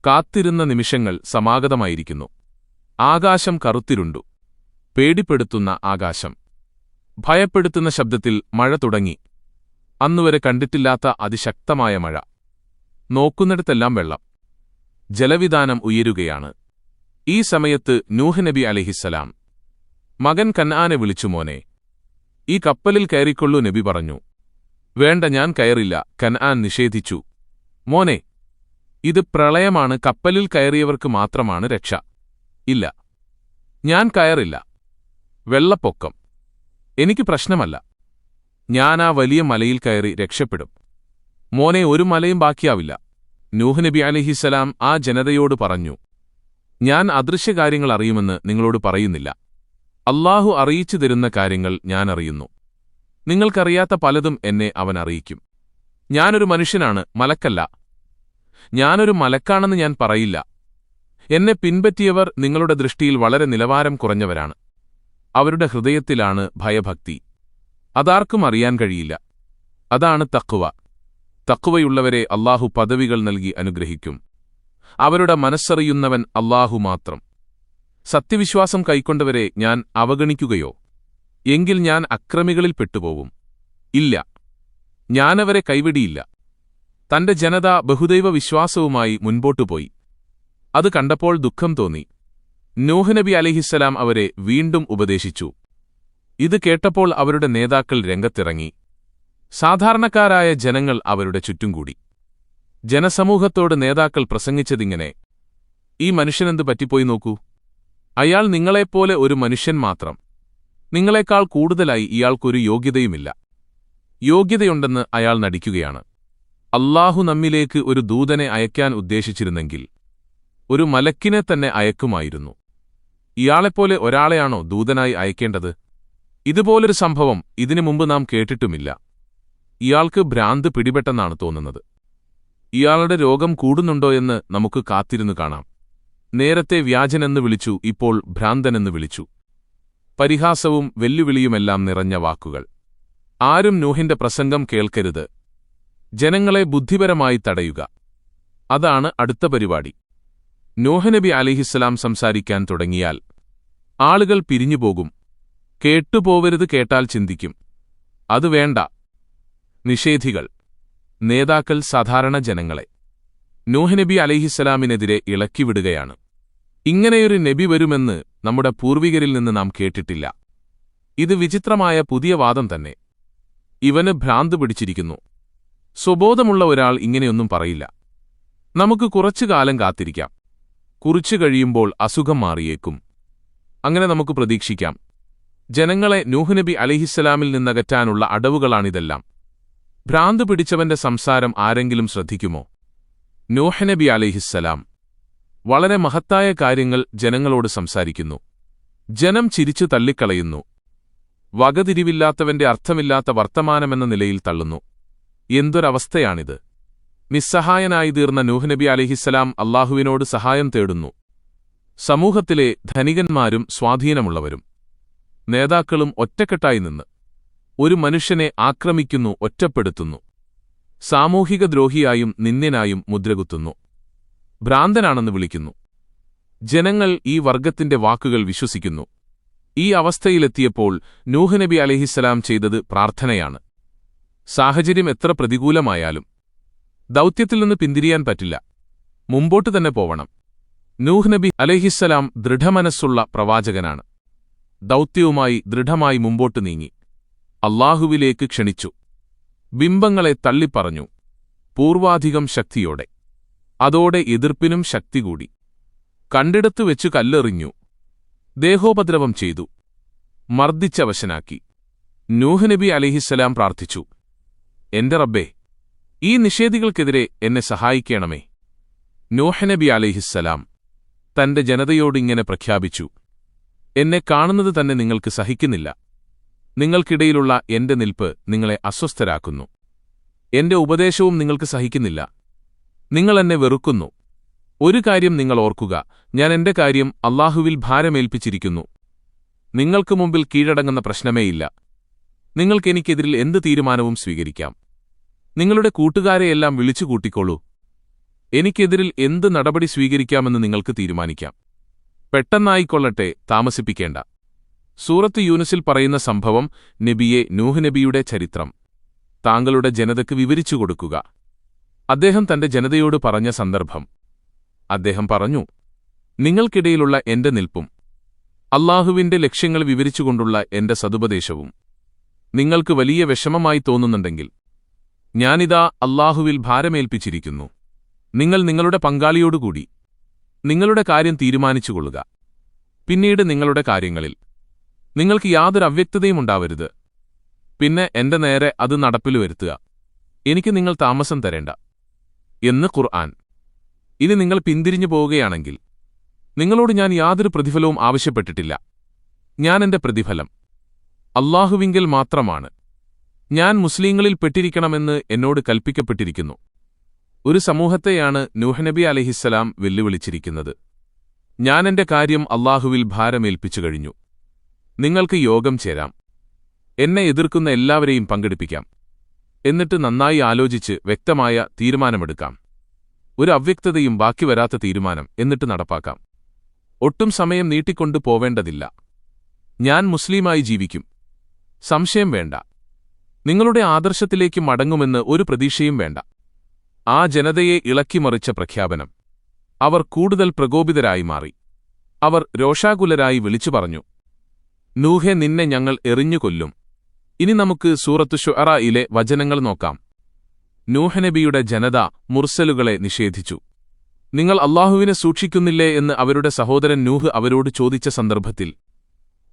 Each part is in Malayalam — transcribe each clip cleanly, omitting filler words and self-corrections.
കാത്തിരുന്ന നിമിഷങ്ങൾ സമാഗതമായിരിക്കുന്നു. ആകാശം കറുത്തിരുണ്ടു. പേടിപ്പെടുത്തുന്ന ആകാശം. ഭയപ്പെടുത്തുന്ന ശബ്ദത്തിൽ മഴ തുടങ്ങി. അന്നുവരെ കണ്ടിട്ടില്ലാത്ത അതിശക്തമായ മഴ. നോക്കുന്നിടത്തെല്ലാം വെള്ളം. ജലവിധാനം ഉയരുകയാണ്. ഈ സമയത്ത് നൂഹ് നബി അലൈഹിസ്സലാം മകൻ കൻആനെ വിളിച്ചു, മോനെ, ഈ കപ്പലിൽ കയറിക്കൊള്ളൂ. നബി പറഞ്ഞു, വേണ്ട, ഞാൻ കയറില്ല. കൻആൻ നിഷേധിച്ചു. മോനെ, ഇത് പ്രളയമാണ്, കപ്പലിൽ കയറിയവർക്ക് മാത്രമാണ് രക്ഷ. ഇല്ല, ഞാൻ കയറില്ല. വെള്ളപ്പൊക്കം എനിക്ക് പ്രശ്നമല്ല. ഞാനാ വലിയ മലയിൽ കയറി രക്ഷപ്പെടും. മോനെ, ഒരു മലയും ബാക്കിയാവില്ല. നൂഹ് നബി അലൈഹിസ്സലാം ആ ജനതയോട് പറഞ്ഞു, ഞാൻ അദൃശ്യകാര്യങ്ങൾ അറിയുമെന്ന് നിങ്ങളോട് പറയുന്നില്ല. അല്ലാഹു അറിയിച്ചു തരുന്ന കാര്യങ്ങൾ ഞാൻ അറിയുന്നു. നിങ്ങൾക്കറിയാത്ത പലതും എന്നെ അവൻ അറിയിക്കും. ഞാനൊരു മനുഷ്യനാണ്, മലക്കല്ല. ഞാനൊരു മലക്കാണെന്ന് ഞാൻ പറയില്ല. എന്നെ പിൻപറ്റിയവർ നിങ്ങളുടെ ദൃഷ്ടിയിൽ വളരെ നിലവാരം കുറഞ്ഞവരാണ്. അവരുടെ ഹൃദയത്തിലാണ് ഭയഭക്തി. അതാർക്കും അറിയാൻ കഴിയില്ല. അതാണ് തഖ്വ. തഖ്വയുള്ളവരെ അല്ലാഹു പദവികൾ നൽകി അനുഗ്രഹിക്കും. അവരുടെ മനസ്സറിയുന്നവൻ അല്ലാഹു മാത്രം. സത്യവിശ്വാസം കൈക്കൊണ്ടവരെ ഞാൻ അവഗണിക്കുകയോ? എങ്കിൽ ഞാൻ അക്രമികളിൽ പെട്ടുപോകും. ഇല്ല, ഞാനവരെ കൈവിടിയില്ല. തന്റെ ജനത ബഹുദൈവ വിശ്വാസവുമായി മുൻപോട്ടുപോയി. അത് കണ്ടപ്പോൾ ദുഃഖം തോന്നി. നൂഹ് നബി അലൈഹിസ്സലാം അവരെ വീണ്ടും ഉപദേശിച്ചു. ഇത് കേട്ടപ്പോൾ അവരുടെ നേതാക്കൾ രംഗത്തിറങ്ങി. സാധാരണക്കാരായ ജനങ്ങൾ അവരുടെ ചുറ്റും കൂടി. ജനസമൂഹത്തോട് നേതാക്കൾ പ്രസംഗിച്ചതിങ്ങനെ, ഈ മനുഷ്യനെന്ത് പറ്റിപ്പോയി നോക്കൂ. അയാൾ നിങ്ങളെപ്പോലെ ഒരു മനുഷ്യൻ മാത്രം. നിങ്ങളെക്കാൾ കൂടുതലായി ഇയാൾക്കൊരു യോഗ്യതയുമില്ല. യോഗ്യതയുണ്ടെന്ന് അയാൾ നടിക്കുകയാണ്. അല്ലാഹു നമ്മിലേക്ക് ഒരു ദൂതനെ അയക്കാൻ ഉദ്ദേശിച്ചിരുന്നെങ്കിൽ ഒരു മലക്കിനെ തന്നെ അയക്കുമായിരുന്നു. ഇയാളെപ്പോലെ ഒരാളെയാണോ ദൂതനായി അയക്കേണ്ടത്? ഇതുപോലൊരു സംഭവം ഇതിനു മുമ്പ് നാം കേട്ടിട്ടുമില്ല. ഇയാൾക്ക് ഭ്രാന്ത് പിടിപെട്ടെന്നാണ് തോന്നുന്നത്. ഇയാളുടെ രോഗം കൂടുന്നുണ്ടോയെന്ന് നമുക്ക് കാത്തിരുന്നു കാണാം. നേരത്തെ വ്യാജനെന്ന് വിളിച്ചു, ഇപ്പോൾ ഭ്രാന്തനെന്ന് വിളിച്ചു. പരിഹാസവും വെല്ലുവിളിയുമെല്ലാം നിറഞ്ഞ വാക്കുകൾ. ആരും നൂഹിന്റെ പ്രസംഗം കേൾക്കരുത്. ജനങ്ങളെ ബുദ്ധിപരമായി തടയുക. അതാണ് അടുത്ത പരിപാടി. നൂഹ് നബി അലൈഹിസ്സലാം സംസാരിക്കാൻ തുടങ്ങിയാൽ ആളുകൾ പിരിഞ്ഞുപോകും. കേട്ടുപോവരുത്, കേട്ടാൽ ചിന്തിക്കും. അത് വേണ്ട. നിഷേധികൾ, നേതാക്കൾ സാധാരണ ജനങ്ങളെ നൂഹ് നബി അലൈഹിസ്സലാമിനെതിരെ ഇളക്കിവിടുകയാണ്. ഇങ്ങനെയൊരു നബി വരുമെന്ന് നമ്മുടെ പൂർവികരിൽ നിന്ന് നാം കേട്ടിട്ടില്ല. ഇത് വിചിത്രമായ പുതിയ വാദം തന്നെ. ഇവന് ഭ്രാന്ത് പിടിച്ചിരിക്കുന്നു. സ്വബോധമുള്ള ഒരാൾ ഇങ്ങനെയൊന്നും പറയില്ല. നമുക്ക് കുറച്ചു കാലം കാത്തിരിക്കാം. കുറിച്ചു കഴിയുമ്പോൾ അസുഖം മാറിയേക്കും. അങ്ങനെ നമുക്ക് പ്രതീക്ഷിക്കാം. ജനങ്ങളെ നൂഹ് നബി അലൈഹിസ്സലാമിൽ നിന്നകറ്റാനുള്ള അടവുകളാണിതെല്ലാം. ഭ്രാന്ത് പിടിച്ചവന്റെ സംസാരം ആരെങ്കിലും ശ്രദ്ധിക്കുമോ? നൂഹ് നബി അലൈഹിസ്സലാം വളരെ മഹത്തായ കാര്യങ്ങൾ ജനങ്ങളോട് സംസാരിക്കുന്നു. ജനം ചിരിച്ചു തള്ളിക്കളയുന്നു. വകതിരിവില്ലാത്തവന്റെ അർത്ഥമില്ലാത്ത വർത്തമാനമെന്ന നിലയിൽ തള്ളുന്നു. എന്തൊരവസ്ഥയാണിത്! നിസ്സഹായനായി തീർന്ന നൂഹ് നബി അലൈഹിസ്സലാം അല്ലാഹുവിനോട് സഹായം തേടുന്നു. സമൂഹത്തിലെ ധനികന്മാരും സ്വാധീനമുള്ളവരും നേതാക്കളും ഒറ്റക്കെട്ടായി നിന്ന് ഒരു മനുഷ്യനെ ആക്രമിക്കുന്നു, ഒറ്റപ്പെടുത്തുന്നു. സാമൂഹിക ദ്രോഹിയായും നിന്ദ്യനായും മുദ്രകുത്തുന്നു. ഭ്രാന്തനാണെന്ന് വിളിക്കുന്നു. ജനങ്ങൾ ഈ വർഗത്തിന്റെ വാക്കുകൾ വിശ്വസിക്കുന്നു. ഈ അവസ്ഥയിലെത്തിയപ്പോൾ നൂഹ് നബി അലൈഹിസ്സലാം ചെയ്തത് പ്രാർത്ഥനയാണ്. സാഹചര്യം എത്ര പ്രതികൂലമായാലും ദൗത്യത്തിൽ നിന്ന് പിന്തിരിയാൻ പറ്റില്ല. മുമ്പോട്ട് തന്നെ പോവണം. നൂഹ് നബി അലൈഹിസ്സലാം ദൃഢമനസ്സുള്ള പ്രവാചകനാണ്. ദൗത്യവുമായി ദൃഢമായി മുമ്പോട്ട് നീങ്ങി. അല്ലാഹുവിലേക്ക് ക്ഷണിച്ചു. ബിംബങ്ങളെ തള്ളിപ്പറഞ്ഞു. പൂർവാധികം ശക്തിയോടെ. അതോടെ എതിർപ്പിനും ശക്തി കൂടി. കണ്ടിടത്തു വെച്ചു കല്ലെറിഞ്ഞു. ദേഹോപദ്രവം ചെയ്തു. മർദ്ദിച്ചവശനാക്കി. നൂഹ് നബി അലൈഹിസ്സലാം പ്രാർത്ഥിച്ചു, എന്റെ റബ്ബേ, ഈ നിഷേധികൾക്കെതിരെ എന്നെ സഹായിക്കണമേ. നൂഹ് നബി അലൈഹിസ്സലാം തന്റെ ജനതയോടിങ്ങനെ പ്രഖ്യാപിച്ചു, എന്നെ കാണുന്നത് തന്നെ നിങ്ങൾക്ക് സഹിക്കുന്നില്ല. നിങ്ങൾക്കിടയിലുള്ള എന്റെ നിൽപ്പ് നിങ്ങളെ അസ്വസ്ഥരാക്കുന്നു. എന്റെ ഉപദേശവും നിങ്ങൾക്ക് സഹിക്കുന്നില്ല. നിങ്ങളെന്നെ വെറുക്കുന്നു. ഒരു കാര്യം നിങ്ങൾ ഓർക്കുക, ഞാൻ എന്റെ കാര്യം അല്ലാഹുവിൽ ഭാരമേൽപ്പിച്ചിരിക്കുന്നു. നിങ്ങൾക്ക് മുമ്പിൽ കീഴടങ്ങുന്ന പ്രശ്നമേയില്ല. നിങ്ങൾക്കെനിക്കെതിരിൽ എന്ത് തീരുമാനവും സ്വീകരിക്കാം. നിങ്ങളുടെ കൂട്ടുകാരെയെല്ലാം വിളിച്ചുകൂട്ടിക്കോളൂ. എനിക്കെതിരിൽ എന്ത് നടപടി സ്വീകരിക്കാമെന്ന് നിങ്ങൾക്ക് തീരുമാനിക്കാം. പെട്ടെന്നായിക്കൊള്ളട്ടെ, താമസിപ്പിക്കേണ്ട. സൂറത്ത് യൂനുസിൽ പറയുന്ന സംഭവം നബിയെ, നൂഹ് നബിയുടെ ചരിത്രം താങ്കളുടെ ജനതയ്ക്ക് വിവരിച്ചു കൊടുക്കുക. അദ്ദേഹം തന്റെ ജനതയോട് പറഞ്ഞ സന്ദർഭം. അദ്ദേഹം പറഞ്ഞു, നിങ്ങൾക്കിടയിലുള്ള എന്റെ നിൽപ്പും അല്ലാഹുവിന്റെ ലക്ഷ്യങ്ങൾ വിവരിച്ചുകൊണ്ടുള്ള എന്റെ സതുപദേശവും നിങ്ങൾക്ക് വലിയ വിഷമമായി തോന്നുന്നുണ്ടെങ്കിൽ ഞാനിതാ അല്ലാഹുവിൽ ഭാരമേൽപ്പിച്ചിരിക്കുന്നു. നിങ്ങൾ നിങ്ങളുടെ പങ്കാളിയോടുകൂടി നിങ്ങളുടെ കാര്യം തീരുമാനിച്ചുകൊള്ളുക. പിന്നീട് നിങ്ങളുടെ കാര്യങ്ങളിൽ നിങ്ങൾക്ക് യാതൊരു അവ്യക്തതയും ഉണ്ടാവരുത്. പിന്നെ എന്റെ നേരെ അത് നടപ്പിൽ വരുത്തുക. എനിക്ക് നിങ്ങൾ താമസം തരേണ്ട എന്ന് ഖുർആൻ. ഇനി നിങ്ങൾ പിന്തിരിഞ്ഞു പോവുകയാണെങ്കിൽ നിങ്ങളോട് ഞാൻ യാതൊരു പ്രതിഫലവും ആവശ്യപ്പെട്ടിട്ടില്ല. ഞാൻ എന്റെ പ്രതിഫലം അല്ലാഹുവിങ്കൽ മാത്രമാണ്. ഞാൻ മുസ്ലിങ്ങളിൽ പെട്ടിരിക്കണമെന്ന് എന്നോട് കൽപ്പിക്കപ്പെട്ടിരിക്കുന്നു. ഒരു സമൂഹത്തെയാണ് നൂഹ് നബി അലൈഹിസ്സലാം വെല്ലുവിളിച്ചിരിക്കുന്നത്. ഞാൻ എന്റെ കാര്യം അല്ലാഹുവിൽ ഭാരമേൽപ്പിച്ചു കഴിഞ്ഞു. നിങ്ങൾക്ക് യോഗം ചേരാം, എന്നെ എതിർക്കുന്ന എല്ലാവരെയും പങ്കെടുപ്പിക്കാം. എന്നിട്ട് നന്നായി ആലോചിച്ച് വ്യക്തമായ തീരുമാനമെടുക്കാം. ഒരു അവ്യക്തതയും ബാക്കി വരാത്ത തീരുമാനം എന്നിട്ട് നടപ്പാക്കാം. ഒട്ടും സമയം നീട്ടിക്കൊണ്ടു പോവേണ്ടതില്ല. ഞാൻ മുസ്ലിമായി ജീവിക്കും, സംശയം വേണ്ട. നിങ്ങളുടെ ആദർശത്തിലേക്ക് മടങ്ങുമെന്ന് ഒരു പ്രതീക്ഷയും വേണ്ട. ആ ജനതയെ ഇളക്കിമറിച്ച പ്രഖ്യാപനം. അവർ കൂടുതൽ പ്രകോപിതരായി മാറി. അവർ രോഷാകുലരായി വിളിച്ചു പറഞ്ഞു, നൂഹേ, നിന്നെ ഞങ്ങൾ എറിഞ്ഞുകൊല്ലും. ഇനി നമുക്ക് സൂറത്തു ശുഅറായിലെ വചനങ്ങൾ നോക്കാം. നൂഹ് നബിയുടെ ജനത മുർസലുകളെ നിഷേധിച്ചു. നിങ്ങൾ അല്ലാഹുവിനെ സൂക്ഷിക്കുന്നില്ലേ എന്ന് അവരുടെ സഹോദരൻ നൂഹ് അവരോട് ചോദിച്ച സന്ദർഭത്തിൽ,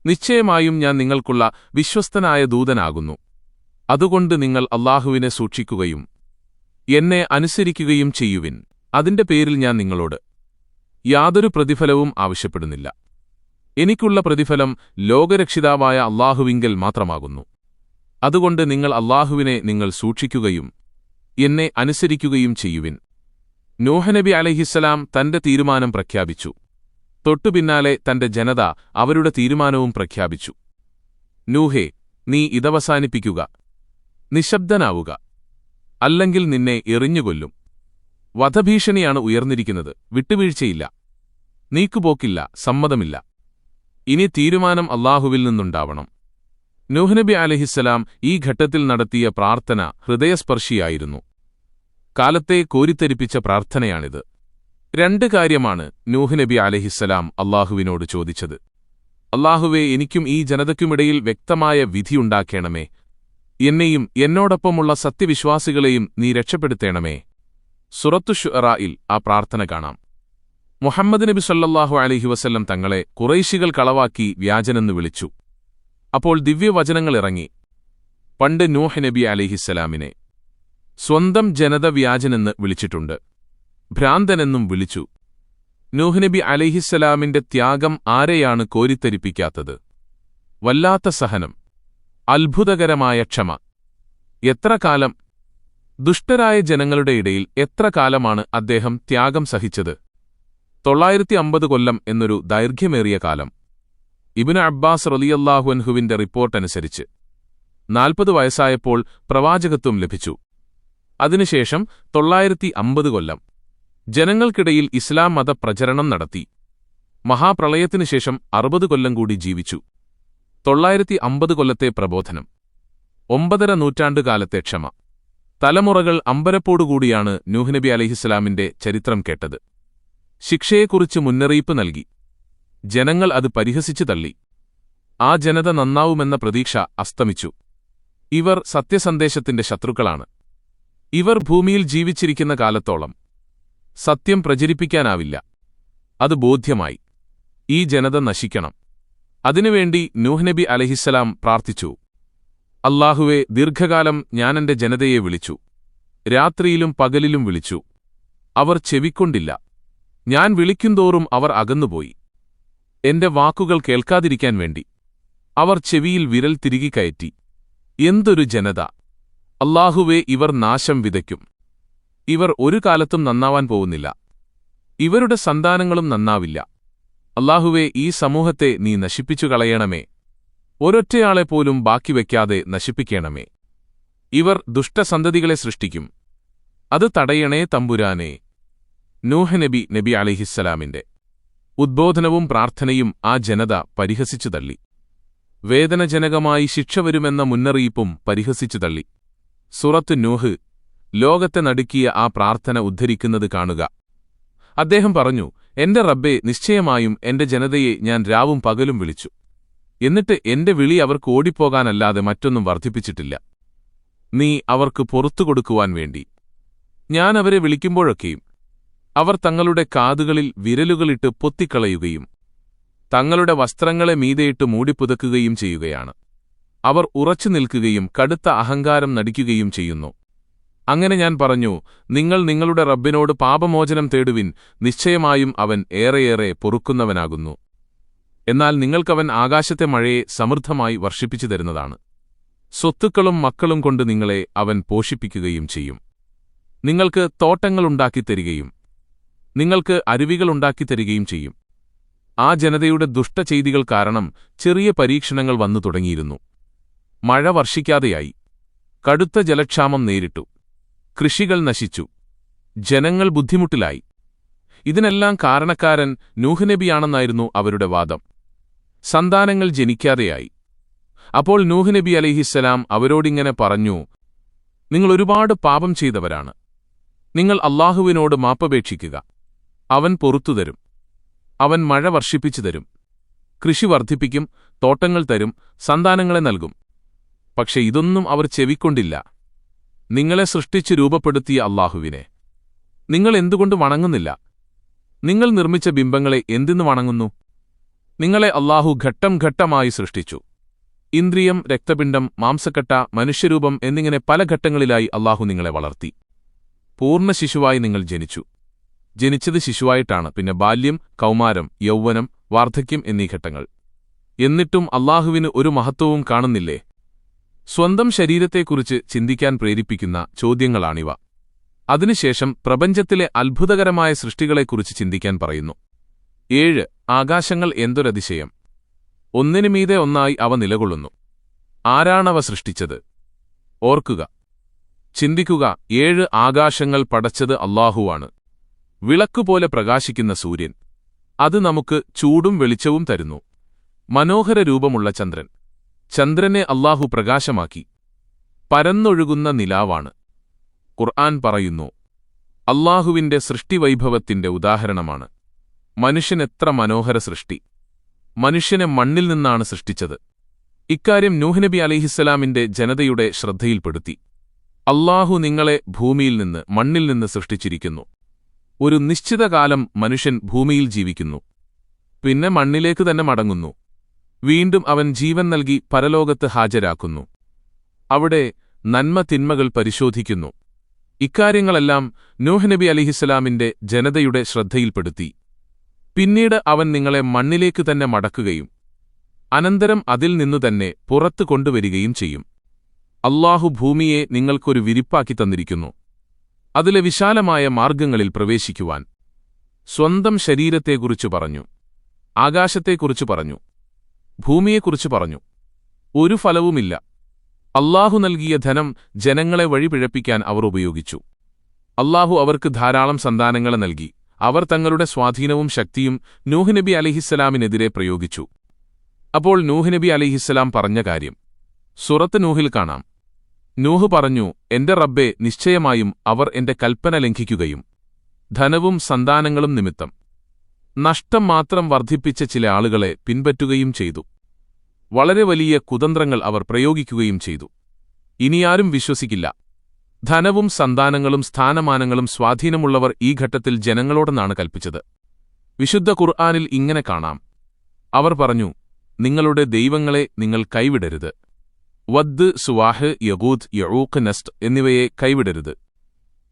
നിശ്ചയമായും ഞാൻ നിങ്ങൾക്കുള്ള വിശ്വസ്തനായ ദൂതനാകുന്നു. അതുകൊണ്ട് നിങ്ങൾ അല്ലാഹുവിനെ സൂക്ഷിക്കുകയും എന്നെ അനുസരിക്കുകയും ചെയ്യുവിൻ. അതിന്റെ പേരിൽ ഞാൻ നിങ്ങളോട് യാതൊരു പ്രതിഫലവും ആവശ്യപ്പെടുന്നില്ല. എനിക്കുള്ള പ്രതിഫലം ലോകരക്ഷിതാവായ അല്ലാഹുവിങ്കൽ മാത്രമാകുന്നു. അതുകൊണ്ട് നിങ്ങൾ അല്ലാഹുവിനെ നിങ്ങൾ സൂക്ഷിക്കുകയും എന്നെ അനുസരിക്കുകയും ചെയ്യുവിൻ. നൂഹ് നബി അലൈഹിസ്സലാം തന്റെ തീരുമാനം പ്രഖ്യാപിച്ചു. തൊട്ടുപിന്നാലെ തന്റെ ജനത അവരുടെ തീരുമാനവും പ്രഖ്യാപിച്ചു. നൂഹേ, നീ ഇതവസാനിപ്പിക്കുക. നിശബ്ദനാവുക, അല്ലെങ്കിൽ നിന്നെ എറിഞ്ഞുകൊല്ലും. വധഭീഷണിയാണ് ഉയർന്നിരിക്കുന്നത്. വിട്ടുവീഴ്ചയില്ല, നീക്കുപോക്കില്ല, സമ്മതമില്ല. ഇനി തീരുമാനം അല്ലാഹുവിൽ നിന്നുണ്ടാവണം. നൂഹ് നബി അലൈഹിസ്സലാം ഈ ഘട്ടത്തിൽ നടത്തിയ പ്രാർത്ഥന ഹൃദയസ്പർശിയായിരുന്നു. കാലത്തെ കോരിത്തരിപ്പിച്ച പ്രാർത്ഥനയാണിത്. 2 കാര്യമാണ് നൂഹ് നബി അലൈഹിസ്സലാം അല്ലാഹുവിനോട് ചോദിച്ചത്. അല്ലാഹുവേ, എനിക്കും ഈ ജനതയ്ക്കുമിടയിൽ വ്യക്തമായ വിധിയുണ്ടാക്കേണമേ. എന്നെയും എന്നോടൊപ്പമുള്ള സത്യവിശ്വാസികളെയും നീ രക്ഷപ്പെടുത്തേണമേ. സൂറത്തു ശുഅറായിൽ ആ പ്രാർത്ഥന കാണാം. മുഹമ്മദ് നബി സല്ലല്ലാഹു അലൈഹി വസല്ലം തങ്ങളെ ഖുറൈശികൾ കളവാക്കി വ്യാജനെന്ന് വിളിച്ചു. അപ്പോൾ ദിവ്യവചനങ്ങൾ ഇറങ്ങി. പണ്ട് നൂഹ് നബി അലൈഹിസ്സലാമിനെ സ്വന്തം ജനത വ്യാജനെന്ന് വിളിച്ചിട്ടുണ്ട്, ഭ്രാന്തനെന്നും വിളിച്ചു. നൂഹ് നബി അലൈഹിസ്സലാമിന്റെ ത്യാഗം ആരെയാണ് കോരിത്തരിപ്പിക്കാത്തത്? വല്ലാത്ത സഹനം, അത്ഭുതകരമായ ക്ഷമ. എത്ര കാലം, ദുഷ്ടരായ ജനങ്ങളുടെ ഇടയിൽ എത്ര കാലമാണ് അദ്ദേഹം ത്യാഗം സഹിച്ചത്? 950 കൊല്ലം എന്നൊരു ദൈർഘ്യമേറിയ കാലം. ഇബ്നു അബ്ബാസ് റളിയല്ലാഹു അൻഹുവിന്റെ റിപ്പോർട്ടനുസരിച്ച് 40 വയസ്സായപ്പോൾ പ്രവാചകത്വം ലഭിച്ചു. അതിനുശേഷം 950 കൊല്ലം ജനങ്ങൾക്കിടയിൽ ഇസ്ലാം മതപ്രചരണം നടത്തി. മഹാപ്രളയത്തിനുശേഷം 60 കൊല്ലം കൂടി ജീവിച്ചു. 950 കൊല്ലത്തെ പ്രബോധനം, 9.5 നൂറ്റാണ്ടുകാലത്തെ ക്ഷമ. തലമുറകൾ അമ്പരപ്പോടുകൂടിയാണ് നൂഹ് നബി അലൈഹിസ്സലാമിന്റെ ചരിത്രം കേട്ടത്. ശിക്ഷയെക്കുറിച്ച് മുന്നറിയിപ്പ് നൽകി. ജനങ്ങൾ അത് പരിഹസിച്ചു തള്ളി. ആ ജനത നന്നാവുമെന്ന പ്രതീക്ഷ അസ്തമിച്ചു. ഇവർ സത്യസന്ദേശത്തിന്റെ ശത്രുക്കളാണ്. ഇവർ ഭൂമിയിൽ ജീവിച്ചിരിക്കുന്ന കാലത്തോളം സത്യം പ്രചരിപ്പിക്കാനാവില്ല. അത് ബോധ്യമായി. ഈ ജനത നശിക്കണം. അതിനുവേണ്ടി നൂഹ് നബി അലൈഹിസ്സലാം പ്രാർത്ഥിച്ചു, അല്ലാഹുവേ, ദീർഘകാലം ഞാനെന്റെ ജനതയെ വിളിച്ചു. രാത്രിയിലും പകലിലും വിളിച്ചു. അവർ ചെവിക്കൊണ്ടില്ല. ഞാൻ വിളിക്കുന്തോറും അവർ അകന്നുപോയി. എന്റെ വാക്കുകൾ കേൾക്കാതിരിക്കാൻ വേണ്ടി അവർ ചെവിയിൽ വിരൽ തിരികെ കയറ്റി. എന്തൊരു ജനത! അല്ലാഹുവേ, ഇവർ നാശം വിതയ്ക്കും. ഇവർ ഒരു കാലത്തും നന്നാവാൻ പോകുന്നില്ല. ഇവരുടെ സന്താനങ്ങളും നന്നാവില്ല. അല്ലാഹുവേ, ഈ സമൂഹത്തെ നീ നശിപ്പിച്ചു കളയണമേ. ഒരൊറ്റയാളെപ്പോലും ബാക്കി വയ്ക്കാതെ നശിപ്പിക്കണമേ. ഇവർ ദുഷ്ടസന്തതികളെ സൃഷ്ടിക്കും. അത് തടയണേ തമ്പുരാനേ. നൂഹ് നബി അലൈഹിസ്സലാമിന്റെ ഉദ്ബോധനവും പ്രാർത്ഥനയും ആ ജനത പരിഹസിച്ചു തള്ളി. വേദനജനകമായി ശിക്ഷ വരുമെന്ന മുന്നറിയിപ്പും പരിഹസിച്ചു തള്ളി. സൂറത്ത് നൂഹ് ലോകത്തെ നടുക്കിയ ആ പ്രാർത്ഥന ഉദ്ധരിക്കുന്നത് കാണുക. അദ്ദേഹം പറഞ്ഞു, എന്റെ റബ്ബേ, നിശ്ചയമായും എന്റെ ജനതയെ ഞാൻ രാവും പകലും വിളിച്ചു. എന്നിട്ട് എന്റെ വിളി അവർക്ക് ഓടിപ്പോകാനല്ലാതെ മറ്റൊന്നും വർദ്ധിപ്പിച്ചിട്ടില്ല. നീ അവർക്ക് പുറത്തുകൊടുക്കുവാൻ വേണ്ടി ഞാൻ അവരെ വിളിക്കുമ്പോഴൊക്കെയും അവർ തങ്ങളുടെ കാതുകളിൽ വിരലുകളിട്ട് പൊത്തിക്കളയുകയും തങ്ങളുടെ വസ്ത്രങ്ങളെ മീതെയിട്ട് മൂടിപ്പുതക്കുകയും ചെയ്യുകയാണ്. അവർ ഉറച്ചു നിൽക്കുകയും കടുത്ത അഹങ്കാരം നടിക്കുകയും ചെയ്യുന്നു. അങ്ങനെ ഞാൻ പറഞ്ഞു, നിങ്ങൾ നിങ്ങളുടെ റബ്ബിനോട് പാപമോചനം തേടുവിൻ, നിശ്ചയമായും അവൻ ഏറെയേറെ പൊറുക്കുന്നവനാകുന്നു. എന്നാൽ നിങ്ങൾക്കവൻ ആകാശത്തെ മഴയെ സമൃദ്ധമായി വർഷിപ്പിച്ചു തരുന്നതാണ്. സ്വത്തുക്കളും മക്കളും കൊണ്ട് നിങ്ങളെ അവൻ പോഷിപ്പിക്കുകയും ചെയ്യും. നിങ്ങൾക്ക് തോട്ടങ്ങളുണ്ടാക്കിത്തരികയും നിങ്ങൾക്ക് അരുവികളുണ്ടാക്കിത്തരികയും ചെയ്യും. ആ ജനതയുടെ ദുഷ്ടചെയ്തികൾ കാരണം ചെറിയ പരീക്ഷണങ്ങൾ വന്നു തുടങ്ങിയിരുന്നു. മഴ വർഷിക്കാതെയായി. കടുത്ത ജലക്ഷാമം നേരിട്ടു. കൃഷികൾ നശിച്ചു. ജനങ്ങൾ ബുദ്ധിമുട്ടിലായി. ഇതിനെല്ലാം കാരണക്കാരൻ നൂഹ് നബിയാണെന്നായിരുന്നു അവരുടെ വാദം. സന്താനങ്ങൾ ജനിക്കാതെയായി. അപ്പോൾ നൂഹ് നബി അലൈഹിസ്സലാം അവരോടിങ്ങനെ പറഞ്ഞു, നിങ്ങൾ ഒരുപാട് പാപം ചെയ്തവരാണ്. നിങ്ങൾ അല്ലാഹുവിനോട് മാപ്പപേക്ഷിക്കുക. അവൻ പൊറുത്തുതരും. അവൻ മഴ വർഷിപ്പിച്ചു തരും. കൃഷി വർദ്ധിപ്പിക്കും. തോട്ടങ്ങൾ തരും. സന്താനങ്ങളെ നൽകും. പക്ഷെ ഇതൊന്നും അവർ ചെവിക്കൊണ്ടില്ല. നിങ്ങളെ സൃഷ്ടിച്ചു രൂപപ്പെടുത്തിയ അല്ലാഹുവിനെ നിങ്ങൾ എന്തുകൊണ്ട് വണങ്ങുന്നില്ല? നിങ്ങൾ നിർമ്മിച്ച ബിംബങ്ങളെ എന്തിനു വണങ്ങുന്നു? നിങ്ങളെ അല്ലാഹു ഘട്ടം ഘട്ടമായി സൃഷ്ടിച്ചു. ഇന്ദ്രിയം, രക്തപിണ്ഡം, മാംസക്കട്ട, മനുഷ്യരൂപം എന്നിങ്ങനെ പല ഘട്ടങ്ങളിലായി അല്ലാഹു നിങ്ങളെ വളർത്തി. പൂർണ്ണ ശിശുവായി നിങ്ങൾ ജനിച്ചു. ജനിച്ചത് ശിശുവായിട്ടാണ്. പിന്നെ ബാല്യം, കൗമാരം, യൗവനം, വാർദ്ധക്യം എന്നീ ഘട്ടങ്ങൾ. എന്നിട്ടും അല്ലാഹുവിന് ഒരു മഹത്വവും കാണുന്നില്ലേ? സ്വന്തം ശരീരത്തെക്കുറിച്ച് ചിന്തിക്കാൻ പ്രേരിപ്പിക്കുന്ന ചോദ്യങ്ങളാണിവ. അതിനുശേഷം പ്രപഞ്ചത്തിലെ അത്ഭുതകരമായ സൃഷ്ടികളെക്കുറിച്ച് ചിന്തിക്കാൻ പറയുന്നു. 7 ആകാശങ്ങൾ എന്തൊരതിശയം! ഒന്നിനുമീതെ ഒന്നായി അവ നിലകൊള്ളുന്നു. ആരാണവ സൃഷ്ടിച്ചത്? ഓർക്കുക, ചിന്തിക്കുക. 7 ആകാശങ്ങൾ പടച്ചത് അല്ലാഹുവാണ്. വിളക്കുപോലെ പ്രകാശിക്കുന്ന സൂര്യൻ, അത് നമുക്ക് ചൂടും വെളിച്ചവും തരുന്നു. മനോഹര രൂപമുള്ള ചന്ദ്രൻ, ചന്ദ്രനെ അല്ലാഹു പ്രകാശമാക്കി. പരന്നൊഴുകുന്ന നിലാവാണ്. ഖുർആൻ പറയുന്നു, അല്ലാഹുവിന്റെ സൃഷ്ടിവൈഭവത്തിന്റെ ഉദാഹരണമാണ്. മനുഷ്യനെത്ര മനോഹര സൃഷ്ടി! മനുഷ്യനെ മണ്ണിൽ നിന്നാണ് സൃഷ്ടിച്ചത്. ഇക്കാര്യം നൂഹ് നബി അലൈഹിസ്സലാമിന്റെ ജനതയുടെ ശ്രദ്ധയിൽപ്പെടുത്തി. അല്ലാഹു നിങ്ങളെ ഭൂമിയിൽ നിന്ന്, മണ്ണിൽ നിന്ന് സൃഷ്ടിച്ചിരിക്കുന്നു. ഒരു നിശ്ചിത കാലം മനുഷ്യൻ ഭൂമിയിൽ ജീവിക്കുന്നു. പിന്നെ മണ്ണിലേക്ക് തന്നെ മടങ്ങുന്നു. വീണ്ടും അവൻ ജീവൻ നൽകി പരലോകത്ത് ഹാജരാക്കുന്നു. അവിടെ നന്മ തിന്മകൾ പരിശോധിക്കുന്നു. ഇക്കാര്യങ്ങളെല്ലാം നൂഹ് നബി അലൈഹിസ്സലാമിന്റെ ജനതയുടെ ശ്രദ്ധയിൽപ്പെടുത്തി. പിന്നീട് അവൻ നിങ്ങളെ മണ്ണിലേക്ക് തന്നെ മടക്കുകയും അനന്തരം അതിൽ നിന്നുതന്നെ പുറത്തു കൊണ്ടുവരികയും ചെയ്യും. അല്ലാഹു ഭൂമിയെ നിങ്ങൾക്കൊരു വിരിപ്പാക്കി തന്നിരിക്കുന്നു, അതിലെ വിശാലമായ മാർഗ്ഗങ്ങളിൽ പ്രവേശിക്കുവാൻ. സ്വന്തം ശരീരത്തെക്കുറിച്ചു പറഞ്ഞു. ആകാശത്തെക്കുറിച്ചു പറഞ്ഞു. ഭൂമിയെക്കുറിച്ചു പറഞ്ഞു. ഒരു ഫലവുമില്ല. അല്ലാഹു നൽകിയ ധനം ജനങ്ങളെ വഴിപിഴപ്പിക്കാൻ അവർ ഉപയോഗിച്ചു. അല്ലാഹു അവർക്ക് ധാരാളം സന്താനങ്ങളെ നൽകി. അവർ തങ്ങളുടെ സ്വാധീനവും ശക്തിയും നൂഹ് നബി അലൈഹിസ്സലാമിനെതിരെ പ്രയോഗിച്ചു. അപ്പോൾ നൂഹ് നബി അലൈഹിസ്സലാം പറഞ്ഞ കാര്യം സൂറത്ത് നൂഹിൽ കാണാം. നൂഹ് പറഞ്ഞു, എന്റെ റബ്ബേ, നിശ്ചയമായും അവർ എന്റെ കൽപ്പന ലംഘിക്കുകയും ധനവും സന്താനങ്ങളും നിമിത്തം നഷ്ടം മാത്രം വർദ്ധിപ്പിച്ച ചില ആളുകളെ പിൻപറ്റുകയും ചെയ്തു. വളരെ വലിയ കുതന്ത്രങ്ങൾ അവർ പ്രയോഗിക്കുകയും ചെയ്തു. ഇനിയാരും വിശ്വസിക്കില്ല. ധനവും സന്താനങ്ങളും സ്ഥാനമാനങ്ങളും സ്വാധീനമുള്ളവർ ഈ ഘട്ടത്തിൽ ജനങ്ങളോടെന്നാണ് കൽപ്പിച്ചത്. വിശുദ്ധ ഖുർആനിൽ ഇങ്ങനെ കാണാം. അവർ പറഞ്ഞു, നിങ്ങളുടെ ദൈവങ്ങളെ നിങ്ങൾ കൈവിടരുത്. വദ്, സുവാഹ്, യഗൂത്ത്, യഊഖ്, നസ്ർ എന്നിവയെ കൈവിടരുത്.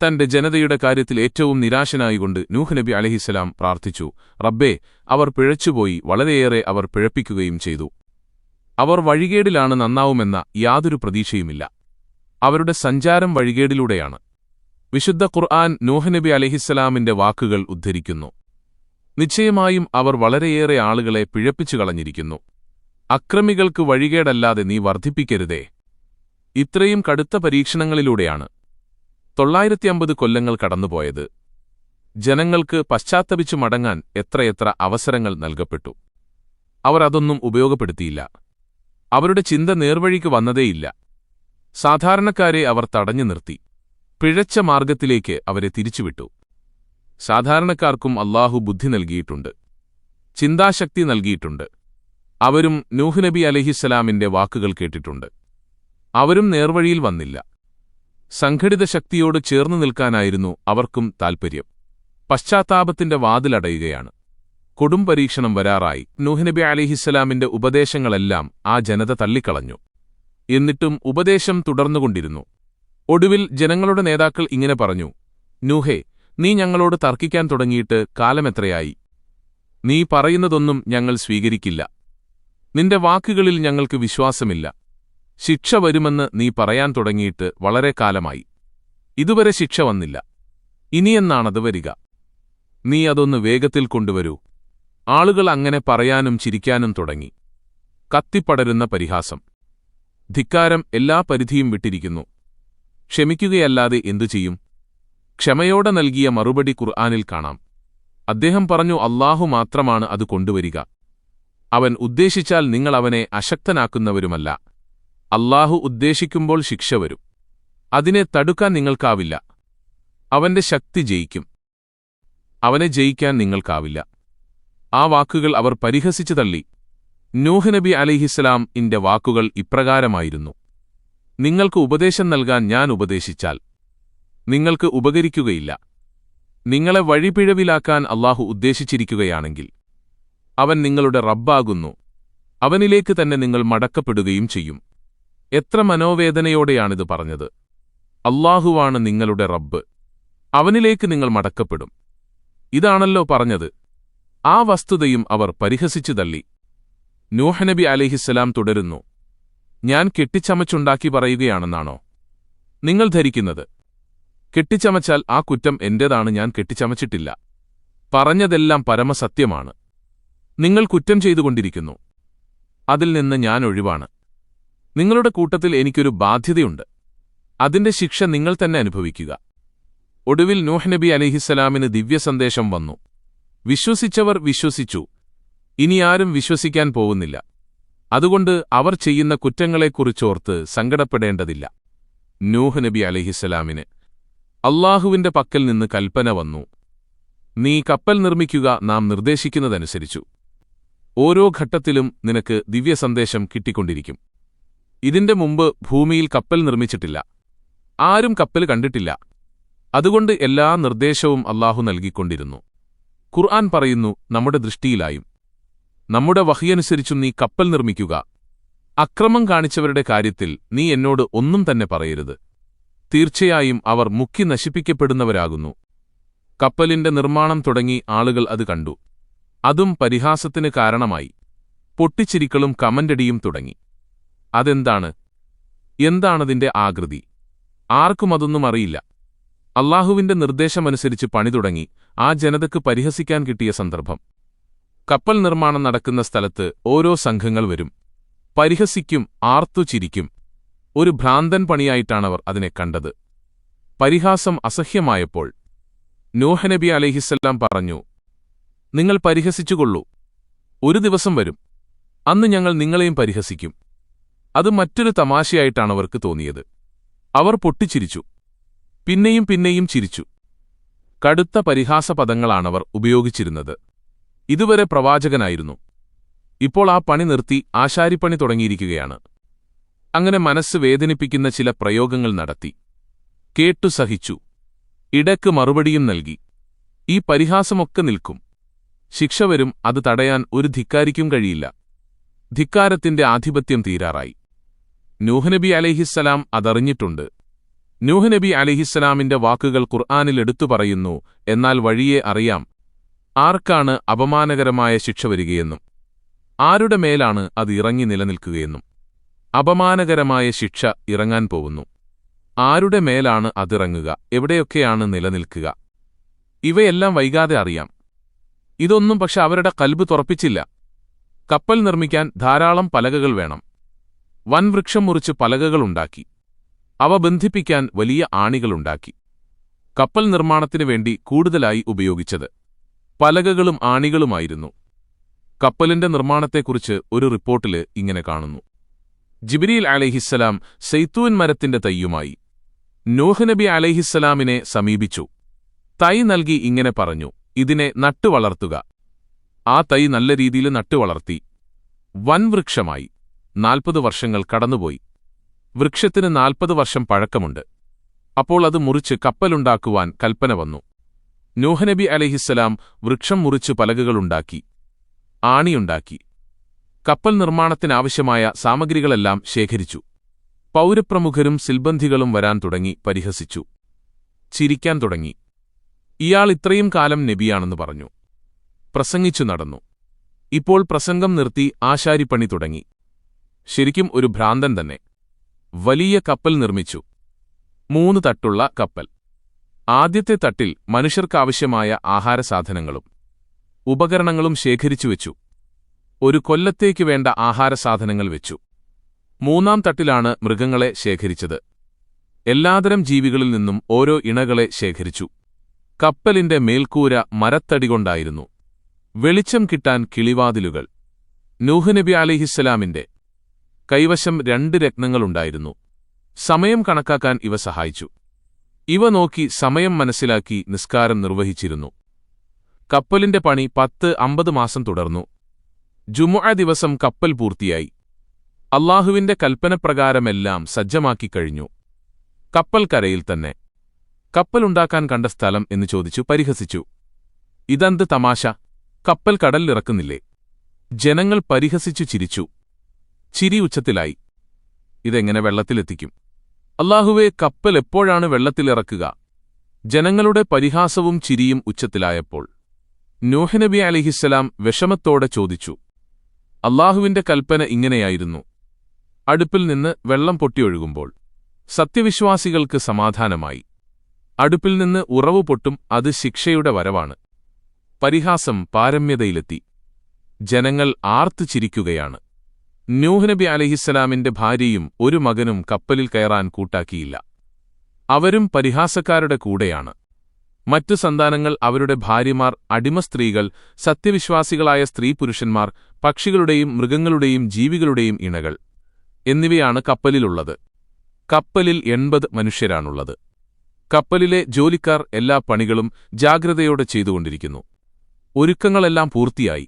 തന്റെ ജനതയുടെ കാര്യത്തിൽ ഏറ്റവും നിരാശനായിക്കൊണ്ട് നൂഹ് നബി അലൈഹിസ്സലാം പ്രാർത്ഥിച്ചു, റബ്ബേ, അവർ പിഴച്ചുപോയി, വളരെയേറെ അവർ പിഴപ്പിക്കുകയും ചെയ്തു. അവർ വഴികേടിലാണ്, നന്നാവുമെന്ന യാതൊരു പ്രതീക്ഷയുമില്ല. അവരുടെ സഞ്ചാരം വഴികേടിലൂടെയാണ്. വിശുദ്ധ ഖുർആൻ നൂഹ് നബി അലൈഹിസ്സലാമിന്റെ വാക്കുകൾ ഉദ്ധരിക്കുന്നു. നിശ്ചയമായും അവർ വളരെയേറെ ആളുകളെ പിഴപ്പിച്ചു കളഞ്ഞിരിക്കുന്നു. അക്രമികൾക്ക് വഴികേടല്ലാതെ നീ വർദ്ധിപ്പിക്കരുതേ. ഇത്രയും കടുത്ത പരീക്ഷണങ്ങളിലൂടെയാണ് 950 കൊല്ലങ്ങൾ കടന്നുപോയത്. ജനങ്ങൾക്ക് പശ്ചാത്തപിച്ചു മടങ്ങാൻ എത്രയെത്ര അവസരങ്ങൾ നൽകപ്പെട്ടു. അവർ അതൊന്നും ഉപയോഗപ്പെടുത്തിയില്ല. അവരുടെ ചിന്ത നേർവഴിക്ക് വന്നതേയില്ല. സാധാരണക്കാരെ അവർ തടഞ്ഞു നിർത്തി. പിഴച്ച മാർഗത്തിലേക്ക് അവരെ തിരിച്ചുവിട്ടു. സാധാരണക്കാർക്കും അല്ലാഹു ബുദ്ധി നൽകിയിട്ടുണ്ട്, ചിന്താശക്തി നൽകിയിട്ടുണ്ട്. അവരും നൂഹ് നബി അലൈഹിസ്സലാമിന്റെ വാക്കുകൾ കേട്ടിട്ടുണ്ട്. അവരും നേർവഴിയിൽ വന്നില്ല. സംഘടിത ശക്തിയോട് ചേർന്നു നിൽക്കാനായിരുന്നു അവർക്കും താൽപര്യം. പശ്ചാത്താപത്തിന്റെ വാതിലടയുകയാണ്. കൊടും പരീക്ഷണം വരാറായി. നൂഹ് നബി അലൈഹിസ്സലാമിന്റെ ഉപദേശങ്ങളെല്ലാം ആ ജനത തള്ളിക്കളഞ്ഞു. എന്നിട്ടും ഉപദേശം തുടർന്നുകൊണ്ടിരുന്നു. ഒടുവിൽ ജനങ്ങളുടെ നേതാക്കൾ ഇങ്ങനെ പറഞ്ഞു: നൂഹേ, നീ ഞങ്ങളോട് തർക്കിക്കാൻ തുടങ്ങിയിട്ട് കാലമെത്രയായി? നീ പറയുന്നതൊന്നും ഞങ്ങൾ സ്വീകരിക്കില്ല. നിന്റെ വാക്കുകളിൽ ഞങ്ങൾക്ക് വിശ്വാസമില്ല. ശിക്ഷ വരുമെന്ന് നീ പറയാൻ തുടങ്ങിയിട്ട് വളരെ കാലമായി. ഇതുവരെ ശിക്ഷ വന്നില്ല. ഇനിയെന്നാണത് വരിക? നീ അതൊന്ന് വേഗത്തിൽ കൊണ്ടുവരൂ. ആളുകൾ അങ്ങനെ പറയാനും ചിരിക്കാനും തുടങ്ങി. കത്തിപ്പടരുന്ന പരിഹാസം. ധിക്കാരം എല്ലാ പരിധിയും വിട്ടിരിക്കുന്നു. ക്ഷമിക്കുകയല്ലാതെ എന്തു ചെയ്യും? ക്ഷമയോടെ നൽകിയ മറുപടി ഖുർആനിൽ കാണാം. അദ്ദേഹം പറഞ്ഞു, അല്ലാഹു മാത്രമാണ് അത് കൊണ്ടുവരിക. അവൻ ഉദ്ദേശിച്ചാൽ നിങ്ങൾ അവനെ അശക്തനാക്കുന്നവരുമല്ല. അല്ലാഹു ഉദ്ദേശിക്കുമ്പോൾ ശിക്ഷ വരും. അതിനെ തടുക്കാൻ നിങ്ങൾക്കാവില്ല. അവന്റെ ശക്തി ജയിക്കും. അവനെ ജയിക്കാൻ നിങ്ങൾക്കാവില്ല. ആ വാക്കുകൾ അവർ പരിഹസിച്ചു തള്ളി. നൂഹ് നബി അലൈഹിസ്സലാം ഇന്റെ വാക്കുകൾ ഇപ്രകാരമായിരുന്നു: നിങ്ങൾക്ക് ഉപദേശം നൽകാൻ ഞാൻ ഉപദേശിച്ചാൽ നിങ്ങൾക്ക് ഉപകരിക്കുകയില്ല. നിങ്ങളെ വഴിപിഴവിലാക്കാൻ അല്ലാഹു ഉദ്ദേശിച്ചിരിക്കുകയാണെങ്കിൽ അവൻ നിങ്ങളുടെ റബ്ബാകുന്നു. അവനിലേക്ക് തന്നെ നിങ്ങൾ മടക്കപ്പെടുകയും ചെയ്യും. എത്ര മനോവേദനയോടെയാണിത് പറഞ്ഞത്! അല്ലാഹുവാണ് നിങ്ങളുടെ റബ്ബ്. അവനിലേക്ക് നിങ്ങൾ മടക്കപ്പെടും. ഇതാണല്ലോ പറഞ്ഞത്. ആ വസ്തുതയും അവർ പരിഹസിച്ചു തള്ളി. നൂഹ് നബി അലൈഹിസ്സലാം തുടരുന്നു: ഞാൻ കെട്ടിച്ചമച്ചുണ്ടാക്കി പറയുകയാണെന്നാണോ നിങ്ങൾ ധരിക്കുന്നത്? കെട്ടിച്ചമച്ചാൽ ആ കുറ്റം എന്റേതാണ്. ഞാൻ കെട്ടിച്ചമച്ചിട്ടില്ല. പറഞ്ഞതെല്ലാം പരമസത്യമാണ്. നിങ്ങൾ കുറ്റം ചെയ്തുകൊണ്ടിരിക്കുന്നു. അതിൽ നിന്ന് ഞാൻ ഒഴിവാണ്. നിങ്ങളുടെ കൂട്ടത്തിൽ എനിക്കൊരു ബാധ്യതയുണ്ട്. അതിന്റെ ശിക്ഷ നിങ്ങൾ തന്നെ അനുഭവിക്കുക. ഒടുവിൽ നൂഹ് നബി അലൈഹിസ്സലാമിന് ദിവ്യസന്ദേശം വന്നു. വിശ്വസിച്ചവർ വിശ്വസിച്ചു. ഇനിയാരും വിശ്വസിക്കാൻ പോകുന്നില്ല. അതുകൊണ്ട് അവർ ചെയ്യുന്ന കുറ്റങ്ങളെക്കുറിച്ചോർത്ത് സങ്കടപ്പെടേണ്ടതില്ല. നൂഹ് നബി അലൈഹിസ്സലാമിന് അല്ലാഹുവിന്റെ പക്കൽ നിന്ന് കൽപ്പന വന്നു: നീ കപ്പൽ നിർമ്മിക്കുക. നാം നിർദ്ദേശിക്കുന്നതനുസരിച്ചു. ഓരോ ഘട്ടത്തിലും നിനക്ക് ദിവ്യസന്ദേശം കിട്ടിക്കൊണ്ടിരിക്കും. ഇതിന്റെ മുമ്പ് ഭൂമിയിൽ കപ്പൽ നിർമ്മിച്ചിട്ടില്ല. ആരും കപ്പൽ കണ്ടിട്ടില്ല. അതുകൊണ്ട് എല്ലാ നിർദ്ദേശവും അല്ലാഹു നൽകിക്കൊണ്ടിരുന്നു. ഖുർആൻ പറയുന്നു, നമ്മുടെ ദൃഷ്ടിയിലായും നമ്മുടെ വഹിയനുസരിച്ചും നീ കപ്പൽ നിർമ്മിക്കുക. അക്രമം കാണിച്ചവരുടെ കാര്യത്തിൽ നീ എന്നോട് ഒന്നും തന്നെ പറയരുത്. തീർച്ചയായും അവർ മുക്കി നശിപ്പിക്കപ്പെടുന്നവരാകുന്നു. കപ്പലിന്റെ നിർമ്മാണം തുടങ്ങി ആളുകൾ അത് കണ്ടു. അതും പരിഹാസത്തിന് കാരണമായി. പൊട്ടിച്ചിരിക്കളും കമന്റടിയും തുടങ്ങി. അതെന്താണ്? എന്താണതിന്റെ ആകൃതി? ആർക്കും അതൊന്നും അറിയില്ല. അല്ലാഹുവിന്റെ നിർദ്ദേശമനുസരിച്ച് പണി തുടങ്ങി. ആ ജനതയ്ക്ക് പരിഹസിക്കാൻ കിട്ടിയ സന്ദർഭം. കപ്പൽ നിർമ്മാണം നടക്കുന്ന സ്ഥലത്ത് ഓരോ സംഘങ്ങൾ വരും. പരിഹസിക്കും, ആർത്തു ചിരിക്കും. ഒരു ഭ്രാന്തൻ പണിയായിട്ടാണവർ അതിനെ കണ്ടത്. പരിഹാസം അസഹ്യമായപ്പോൾ നൂഹ് നബി അലൈഹിസ്സലാം പറഞ്ഞു: നിങ്ങൾ പരിഹസിച്ചുകൊള്ളൂ. ഒരു ദിവസം വരും, അന്ന് ഞങ്ങൾ നിങ്ങളെയും പരിഹസിക്കും. അത് മറ്റൊരു തമാശയായിട്ടാണവർക്ക് തോന്നിയത്. അവർ പൊട്ടിച്ചിരിച്ചു. പിന്നെയും പിന്നെയും ചിരിച്ചു. കടുത്ത പരിഹാസപദങ്ങളാണവർ ഉപയോഗിച്ചിരുന്നത്. ഇതുവരെ പ്രവാചകനായിരുന്നു. ഇപ്പോൾ ആ പണി നിർത്തി ആശാരിപ്പണി തുടങ്ങിയിരിക്കുകയാണ്. അങ്ങനെ മനസ്സ് വേദനിപ്പിക്കുന്ന ചില പ്രയോഗങ്ങൾ നടത്തി. കേട്ടു സഹിച്ചു. ഇടയ്ക്ക് മറുപടിയും നൽകി. ഈ പരിഹാസമൊക്കെ നിൽക്കും. ശിക്ഷ വരും. അത് തടയാൻ ഒരു ധിക്കാരിക്കും കഴിയില്ല. ധിക്കാരത്തിന്റെ ആധിപത്യം തീരാറായി. നൂഹ് നബി അലൈഹിസ്സലാം അതറിഞ്ഞിട്ടുണ്ട്. നൂഹ് നബി അലൈഹിസ്സലാമിന്റെ വാക്കുകൾ ഖുർആനിൽ എടുത്തു പറയുന്നു. എന്നാൽ വഴിയെ അറിയാം ആർക്കാണ് അപമാനകരമായ ശിക്ഷ വരികയെന്നും ആരുടെ മേലാണ് അത് ഇറങ്ങി നിലനിൽക്കുകയെന്നും. അപമാനകരമായ ശിക്ഷ ഇറങ്ങാൻ പോകുന്നു. ആരുടെ മേലാണ് അതിറങ്ങുക, എവിടെയൊക്കെയാണ് നിലനിൽക്കുക, ഇവയെല്ലാം വൈകാതെ അറിയാം. ഇതൊന്നും പക്ഷെ അവരുടെ കൽബ് തുറപ്പിച്ചില്ല. കപ്പൽ നിർമ്മിക്കാൻ ധാരാളം പലകകൾ വേണം. വൻവൃക്ഷം മുറിച്ച് പലകകളുണ്ടാക്കി. അവ ബന്ധിപ്പിക്കാൻ വലിയ ആണികളുണ്ടാക്കി. കപ്പൽ നിർമ്മാണത്തിനു വേണ്ടി കൂടുതലായി ഉപയോഗിച്ചത് പലകകളും ആണികളുമായിരുന്നു. കപ്പലിന്റെ നിർമ്മാണത്തെക്കുറിച്ച് ഒരു റിപ്പോർട്ടില് ഇങ്ങനെ കാണുന്നു: ജിബ്രീൽ അലൈഹിസ്സലാം സൈത്തൂൻ മരത്തിന്റെ തൈയുമായി നൂഹ് നബി അലൈഹിസ്സലാമിനെ സമീപിച്ചു. തൈ നൽകി ഇങ്ങനെ പറഞ്ഞു: ഇതിനെ നട്ടുവളർത്തുക. ആ തൈ നല്ല രീതിയിൽ നട്ടുവളർത്തി. വൻവൃക്ഷമായി. 40 വർഷങ്ങൾ കടന്നുപോയി. വൃക്ഷത്തിന് 40 വർഷം പഴക്കമുണ്ട്. അപ്പോൾ അത് മുറിച്ച് കപ്പലുണ്ടാക്കുവാൻ കൽപ്പന വന്നു. നൂഹ് നബി അലൈഹിസ്സലാം വൃക്ഷം മുറിച്ച് പലകകളുണ്ടാക്കി, ആണിയുണ്ടാക്കി. കപ്പൽ നിർമ്മാണത്തിനാവശ്യമായ സാമഗ്രികളെല്ലാം ശേഖരിച്ചു. പൗരപ്രമുഖരും സിൽബന്ധികളും വരാൻ തുടങ്ങി, പരിഹസിച്ചു, ചിരിക്കാൻ തുടങ്ങി. ഇയാൾ ഇത്രയും കാലം നബിയാണെന്ന് പറഞ്ഞു. പ്രസംഗിച്ചു നടന്നു. ഇപ്പോൾ പ്രസംഗം നിർത്തി ആശാരിപ്പണി തുടങ്ങി. ശരിക്കും ഒരു ഭ്രാന്തൻ തന്നെ. വലിയ കപ്പൽ നിർമ്മിച്ചു. 3 തട്ടുള്ള കപ്പൽ. ആദ്യത്തെ തട്ടിൽ മനുഷ്യർക്കാവശ്യമായ ആഹാരസാധനങ്ങളും ഉപകരണങ്ങളും ശേഖരിച്ചുവെച്ചു. ഒരു കൊല്ലത്തേക്ക് വേണ്ട ആഹാരസാധനങ്ങൾ വെച്ചു. 3-ാം തട്ടിലാണ് മൃഗങ്ങളെ ശേഖരിച്ചത്. എല്ലാതരം ജീവികളിൽ നിന്നും ഓരോ ഇണകളെ ശേഖരിച്ചു. കപ്പലിന്റെ മേൽക്കൂര മരത്തടികൊണ്ടായിരുന്നു. വെളിച്ചം കിട്ടാൻ കിളിവാതിലുകൾ. നൂഹ് നബി അലൈഹിസ്സലാമിന്റെ കൈവശം 2 രത്നങ്ങളുണ്ടായിരുന്നു. സമയം കണക്കാക്കാൻ ഇവ സഹായിച്ചു. ഇവ നോക്കി സമയം മനസ്സിലാക്കി നിസ്കാരം നിർവഹിച്ചിരുന്നു. കപ്പലിന്റെ പണി 10-50 മാസം തുടർന്നു. ജുമുഅ ദിവസം കപ്പൽ പൂർത്തിയായി. അല്ലാഹുവിന്റെ കൽപ്പനപ്രകാരമെല്ലാം സജ്ജമാക്കിക്കഴിഞ്ഞു. കപ്പൽ കരയിൽ തന്നെ. കപ്പലുണ്ടാക്കാൻ കണ്ട സ്ഥലം എന്ന് ചോദിച്ചു പരിഹസിച്ചു. ഇതെന്ത് തമാശ? കപ്പൽ കടലിലിറക്കുന്നില്ലേ? ജനങ്ങൾ പരിഹസിച്ചു ചിരിച്ചു. ചിരി ഉച്ചത്തിലായി. ഇതെങ്ങനെ വെള്ളത്തിലെത്തിക്കും? അല്ലാഹുവേ, കപ്പൽ എപ്പോഴാണ് വെള്ളത്തിലിറക്കുക? ജനങ്ങളുടെ പരിഹാസവും ചിരിയും ഉച്ചത്തിലായപ്പോൾ നൂഹ് നബി അലൈഹിസ്സലാം വിഷമത്തോടെ ചോദിച്ചു. അല്ലാഹുവിന്റെ കൽപ്പന ഇങ്ങനെയായിരുന്നു: അടുപ്പിൽ നിന്ന് വെള്ളം പൊട്ടിയൊഴുകുമ്പോൾ സത്യവിശ്വാസികൾക്ക് സമാധാനമായി. അടുപ്പിൽ നിന്ന് ഉറവു പൊട്ടും, അത് ശിക്ഷയുടെ വരവാണ്. പരിഹാസം പാരമ്യതയിലെത്തി. ജനങ്ങൾ ആർത്തു ചിരിക്കുകയാണ്. നൂഹ് നബി അലൈഹിസ്സലാമിന്റെ ഭാര്യയും ഒരു മകനും കപ്പലിൽ കയറാൻ കൂട്ടാക്കിയില്ല. അവരും പരിഹാസക്കാരുടെ കൂടെയാണ്. മറ്റു സന്താനങ്ങൾ, അവരുടെ ഭാര്യമാർ, അടിമസ്ത്രീകൾ, സത്യവിശ്വാസികളായ സ്ത്രീപുരുഷന്മാർ, പക്ഷികളുടെയും മൃഗങ്ങളുടെയും ജീവികളുടെയും ഇണകൾ എന്നിവയാണ് കപ്പലിലുള്ളത്. കപ്പലിൽ 80 മനുഷ്യരാണുള്ളത്. കപ്പലിലെ ജോലിക്കാർ എല്ലാ പണികളും ജാഗ്രതയോടെ ചെയ്തുകൊണ്ടിരിക്കുന്നു. ഒരുക്കങ്ങളെല്ലാം പൂർത്തിയായി.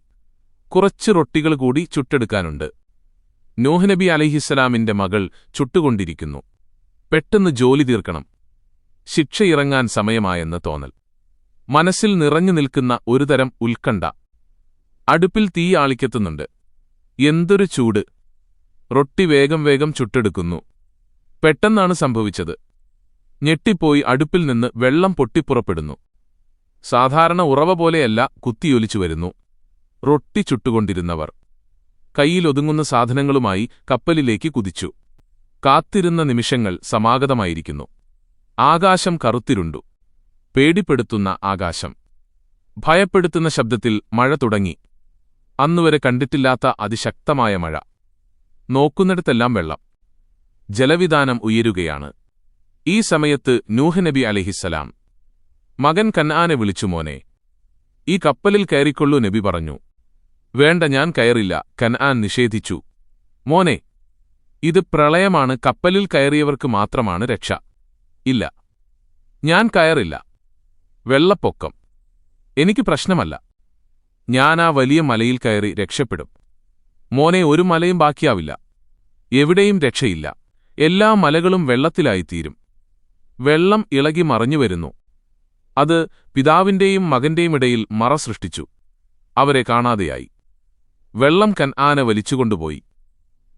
കുറച്ച് റൊട്ടികൾ കൂടി ചുട്ടെടുക്കാനുണ്ട്. നൂഹ് നബി അലൈഹിസ്സലാമിന്റെ മകൾ ചുട്ടുകൊണ്ടിരിക്കുന്നു. പെട്ടെന്ന് ജോലി തീർക്കണം. ശിക്ഷയിറങ്ങാൻ സമയമായെന്ന് തോന്നൽ. മനസ്സിൽ നിറഞ്ഞു നിൽക്കുന്ന ഒരുതരം ഉത്കണ്ഠ. അടുപ്പിൽ തീ ആളിക്കെത്തുന്നുണ്ട്. എന്തൊരു ചൂട്! റൊട്ടി വേഗം വേഗം ചുട്ടെടുക്കുന്നു. പെട്ടെന്നാണ് സംഭവിച്ചത്. ഞെട്ടിപ്പോയി അടുപ്പിൽ നിന്ന് വെള്ളം പൊട്ടിപ്പുറപ്പെടുന്നു. സാധാരണ ഉറവ പോലെയല്ല, കുത്തിയൊലിച്ചു വരുന്നു. റൊട്ടി ചുട്ടുകൊണ്ടിരുന്നവർ കൈയിലൊതുങ്ങുന്ന സാധനങ്ങളുമായി കപ്പലിലേക്ക് കുതിച്ചു. കാത്തിരുന്ന നിമിഷങ്ങൾ സമാഗതമായിരിക്കുന്നു. ആകാശം കറുത്തിരുണ്ടു. പേടിപ്പെടുത്തുന്ന ആകാശം. ഭയപ്പെടുത്തുന്ന ശബ്ദത്തിൽ മഴ തുടങ്ങി. അന്നുവരെ കണ്ടിട്ടില്ലാത്ത അതിശക്തമായ മഴ. നോക്കുന്നിടത്തെല്ലാം വെള്ളം. ജലവിധാനം ഉയരുകയാണ്. ഈ സമയത്ത് നൂഹ് നബി അലൈഹിസ്സലാം മകൻ കൻആനെ വിളിച്ചു. മോനെ, ഈ കപ്പലിൽ കയറിക്കൊള്ളൂ. നബി പറഞ്ഞു. വേണ്ട, ഞാൻ കയറില്ല. കൻആൻ നിഷേധിച്ചു. മോനെ, ഇത് പ്രളയമാണ്. കപ്പലിൽ കയറിയവർക്ക് മാത്രമാണ് രക്ഷ. ഇല്ല, ഞാൻ കയറില്ല. വെള്ളപ്പൊക്കം എനിക്ക് പ്രശ്നമല്ല. ഞാൻ ആ വലിയ മലയിൽ കയറി രക്ഷപ്പെടും. മോനെ, ഒരു മലയും ബാക്കിയാവില്ല. എവിടെയും രക്ഷയില്ല. എല്ലാ മലകളും വെള്ളത്തിലായിത്തീരും. വെള്ളം ഇളകി മറിഞ്ഞുവരുന്നു. അത് പിതാവിന്റെയും മകന്റെയും ഇടയിൽ മറ സൃഷ്ടിച്ചു. അവരെ കാണാതെയായി. വെള്ളം കൻആനെ വലിച്ചുകൊണ്ടുപോയി.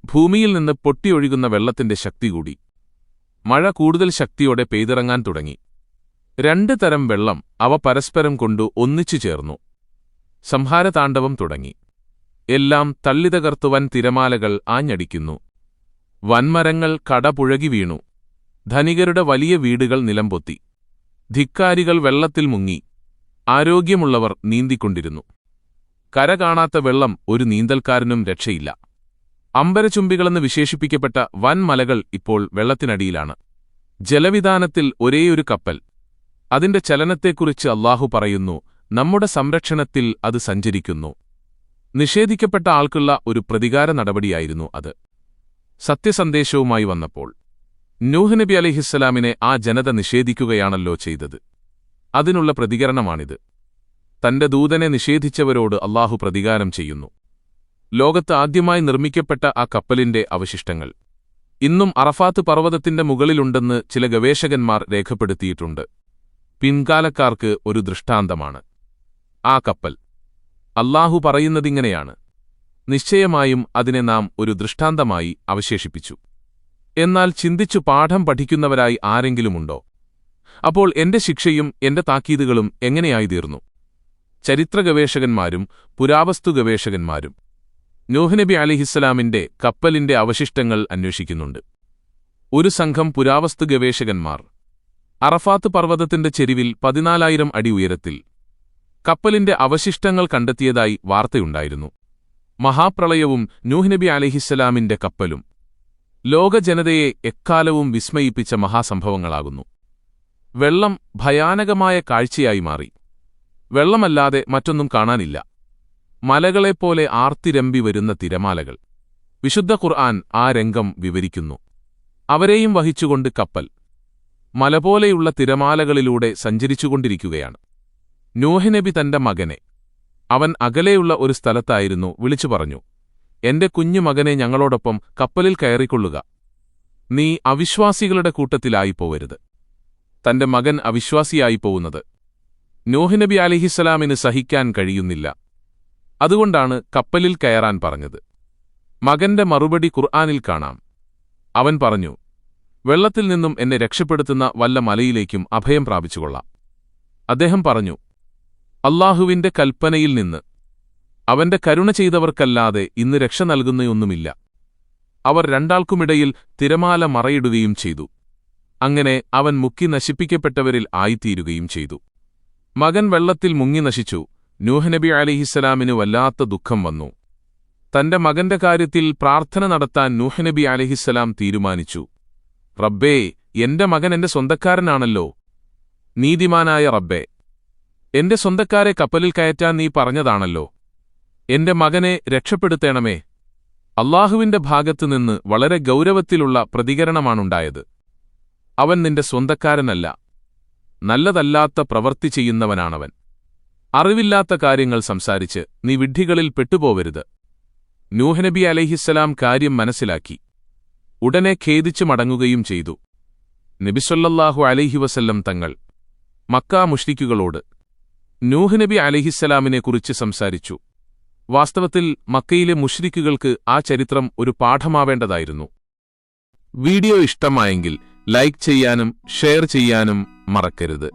ഭൂമിയിൽ നിന്ന് പൊട്ടിയൊഴുകുന്ന വെള്ളത്തിന്റെ ശക്തി കൂടി. മഴ കൂടുതൽ ശക്തിയോടെ പെയ്തിറങ്ങാൻ തുടങ്ങി. 2 തരം വെള്ളം. അവ പരസ്പരം കൊണ്ടു ഒന്നിച്ചു ചേർന്നു. സംഹാരതാണ്ഡവം തുടങ്ങി. എല്ലാം തള്ളിതകർത്തുവൻ തിരമാലകൾ ആഞ്ഞടിക്കുന്നു. വൻമരങ്ങൾ കടപുഴകി വീണു. ധനികരുടെ വലിയ വീടുകൾ നിലംപൊത്തി. ധിക്കാരികൾ വെള്ളത്തിൽ മുങ്ങി. ആരോഗ്യമുള്ളവർ നീന്തിക്കൊണ്ടിരുന്നു. കര കാണാത്ത വെള്ളം. ഒരു നീന്തൽക്കാരനും രക്ഷയില്ല. അമ്പരചുംബികളെന്ന് വിശേഷിപ്പിക്കപ്പെട്ട വൻമലകൾ ഇപ്പോൾ വെള്ളത്തിനടിയിലാണ്. ജലവിധാനത്തിൽ ഒരേയൊരു കപ്പൽ. അതിന്റെ ചലനത്തെക്കുറിച്ച് അല്ലാഹു പറയുന്നു, നമ്മുടെ സംരക്ഷണത്തിൽ അത് സഞ്ചരിക്കുന്നു. നിഷേധിക്കപ്പെട്ട ആൾക്കുള്ള ഒരു പ്രതികാര നടപടിയായിരുന്നു അത്. സത്യസന്ദേശവുമായി വന്നപ്പോൾ നൂഹ് നബി അലൈഹിസ്സലാമിനെ ആ ജനത നിഷേധിക്കുകയാണല്ലോ ചെയ്തത്. അതിനുള്ള പ്രതികരണമാണിത്. തന്റെ ദൂതനെ നിഷേധിച്ചവരോട് അല്ലാഹു പ്രതികാരം ചെയ്യുന്നു. ലോകത്ത് ആദ്യമായി നിർമ്മിക്കപ്പെട്ട ആ കപ്പലിന്റെ അവശിഷ്ടങ്ങൾ ഇന്നും അറഫാത്ത് പർവ്വതത്തിന്റെ മുകളിലുണ്ടെന്ന് ചില ഗവേഷകന്മാർ രേഖപ്പെടുത്തിയിട്ടുണ്ട്. പിൻകാലക്കാർക്ക് ഒരു ദൃഷ്ടാന്തമാണ് ആ കപ്പൽ. അല്ലാഹു പറയുന്നതിങ്ങനെയാണ്: നിശ്ചയമായും അതിനെ നാം ഒരു ദൃഷ്ടാന്തമായി അവശേഷിപ്പിച്ചു. എന്നാൽ ചിന്തിച്ചു പാഠം പഠിക്കുന്നവരായി ആരെങ്കിലുമുണ്ടോ? അപ്പോൾ എന്റെ ശിക്ഷയും എന്റെ താക്കീതുകളും എങ്ങനെയായിത്തീർന്നു? ചരിത്രഗവേഷകന്മാരും പുരാവസ്തു ഗവേഷകന്മാരും നൂഹ് നബി അലൈഹിസ്സലാമിന്റെ കപ്പലിന്റെ അവശിഷ്ടങ്ങൾ അന്വേഷിക്കുന്നുണ്ട്. ഒരു സംഘം പുരാവസ്തു ഗവേഷകന്മാർ അറഫാത്ത് പർവ്വതത്തിന്റെ ചെരിവിൽ 14,000 അടി ഉയരത്തിൽ കപ്പലിന്റെ അവശിഷ്ടങ്ങൾ കണ്ടെത്തിയതായി വാർത്തയുണ്ടായിരുന്നു. മഹാപ്രളയവും നൂഹ് നബി അലൈഹിസ്സലാമിന്റെ കപ്പലും ലോകജനതയെ എക്കാലവും വിസ്മയിപ്പിച്ച മഹാസംഭവങ്ങളാകുന്നു. വെള്ളം ഭയാനകമായ കാഴ്ചയായി മാറി. വെള്ളമല്ലാതെ മറ്റൊന്നും കാണാനില്ല. മലകളെപ്പോലെ ആർത്തിരമ്പി വരുന്ന തിരമാലകൾ. വിശുദ്ധ ഖുർആൻ ആ രംഗം വിവരിക്കുന്നു. അവരെയും വഹിച്ചുകൊണ്ട് കപ്പൽ മലപോലെയുള്ള തിരമാലകളിലൂടെ സഞ്ചരിച്ചുകൊണ്ടിരിക്കുകയാണ്. നൂഹ് നബി തന്റെ മകനെ, അവൻ അകലെയുള്ള ഒരു സ്ഥലത്തായിരുന്നു, വിളിച്ചു പറഞ്ഞു: എന്റെ കുഞ്ഞു മകനെ ഞങ്ങളോടൊപ്പം കപ്പലിൽ കയറിക്കൊള്ളുക. നീ അവിശ്വാസികളുടെ കൂട്ടത്തിലായിപ്പോവരുത്. തന്റെ മകൻ അവിശ്വാസിയായി പോകുന്നത് നൂഹ് നബി അലൈഹിസ്സലാമിന് സഹിക്കാൻ കഴിയുന്നില്ല. അതുകൊണ്ടാണ് കപ്പലിൽ കയറാൻ പറഞ്ഞത്. മകന്റെ മറുപടി ഖുർആനിൽ കാണാം. അവൻ പറഞ്ഞു: വെള്ളത്തിൽ നിന്നും എന്നെ രക്ഷപ്പെടുത്തുന്ന വല്ല മലയിലേക്കും അഭയം പ്രാപിച്ചുകൊള്ളാം. അദ്ദേഹം പറഞ്ഞു: അല്ലാഹുവിന്റെ കൽപ്പനയിൽ നിന്ന് അവന്റെ കരുണ ചെയ്തവർക്കല്ലാതെ ഇന്ന് രക്ഷ നൽകുന്നയൊന്നുമില്ല. അവർ രണ്ടാൾക്കുമിടയിൽ തിരമാല മറയിടുകയും ചെയ്തു. അങ്ങനെ അവൻ മുക്കി നശിപ്പിക്കപ്പെട്ടവരിൽ ആയിത്തീരുകയും ചെയ്തു. മകൻ വെള്ളത്തിൽ മുങ്ങി നശിച്ചു. നൂഹ് നബി അലൈഹിസ്സലാമിന് വല്ലാത്ത ദുഃഖം വന്നു. തന്റെ മകന്റെ കാര്യത്തിൽ പ്രാർത്ഥന നടത്താൻ നൂഹ് നബി അലൈഹിസ്സലാം തീരുമാനിച്ചു. റബ്ബേ, എന്റെ മകൻ എന്റെ സ്വന്തക്കാരനാണല്ലോ. നീതിമാനായ റബ്ബേ, എന്റെ സ്വന്തക്കാരെ കപ്പലിൽ കയറ്റാൻ നീ പറഞ്ഞതാണല്ലോ. എന്റെ മകനെ രക്ഷപ്പെടുത്തേണമേ. അല്ലാഹുവിന്റെ ഭാഗത്തുനിന്ന് വളരെ ഗൗരവത്തിലുള്ള പ്രതികരണമാണുണ്ടായത്. അവൻ നിന്റെ സ്വന്തക്കാരനല്ല, നല്ലതല്ലാത്ത പ്രവൃത്തി ചെയ്യുന്നവനാണവൻ. അറിവില്ലാത്ത കാര്യങ്ങൾ സംസാരിച്ച് നീ വിഡ്ഢികളിൽ പെട്ടുപോവരുത്. നൂഹ് നബി അലൈഹിസ്സലാം കാര്യം മനസ്സിലാക്കി. ഉടനെ ഖേദിച്ചു മടങ്ങുകയും ചെയ്തു. നബി സല്ലല്ലാഹു അലൈഹി വസല്ലം തങ്ങൾ മക്കാ മുശ്രിക്കുകളോട് നൂഹ് നബി അലൈഹിസ്സലാമിനെക്കുറിച്ച് സംസാരിച്ചു. വാസ്തവത്തിൽ മക്കയിലെ മുശ്രിക്കുകൾക്ക് ആ ചരിത്രം ഒരു പാഠമാവേണ്ടതായിരുന്നു. വീഡിയോ ഇഷ്ടമായെങ്കിൽ ലൈക്ക് ചെയ്യാനും ഷെയർ ചെയ്യാനും മറക്കരുത്.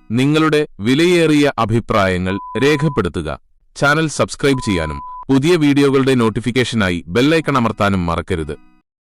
നിങ്ങളുടെ വിലയേറിയ അഭിപ്രായങ്ങൾ രേഖപ്പെടുത്തുക. ചാനൽ സബ്സ്ക്രൈബ് ചെയ്യാനും പുതിയ വീഡിയോകളുടെ നോട്ടിഫിക്കേഷനായി ബെല്ലൈക്കൺ അമർത്താനും മറക്കരുത്.